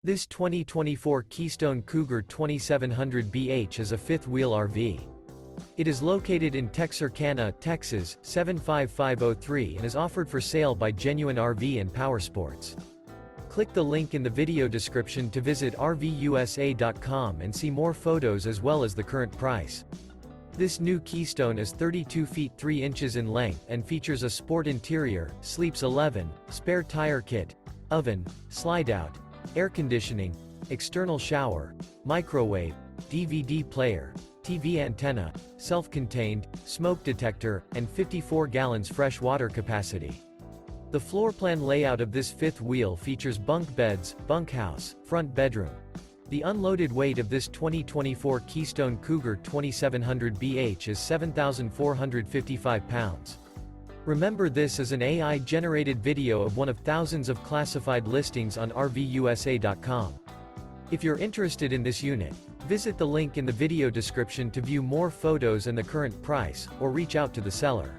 This 2024 Keystone Cougar 2700BH is a fifth-wheel RV. It is located in Texarkana, Texas, 75503 and is offered for sale by Genuine RV and Powersports. Click the link in the video description to visit RVUSA.com and see more photos as well as the current price. This new Keystone is 32 feet 3 inches in length and features a sport interior, sleeps 11, spare tire kit, oven, slide-out, air conditioning, external shower, microwave, DVD player, TV antenna, self-contained, smoke detector, and 54 gallons fresh water capacity. The floor plan layout of this fifth wheel features bunk beds, bunkhouse, front bedroom. The unloaded weight of this 2024 Keystone Cougar 2700BH is 7,455 pounds. Remember, this is an AI-generated video of one of thousands of classified listings on RVUSA.com. If you're interested in this unit, visit the link in the video description to view more photos and the current price, or reach out to the seller.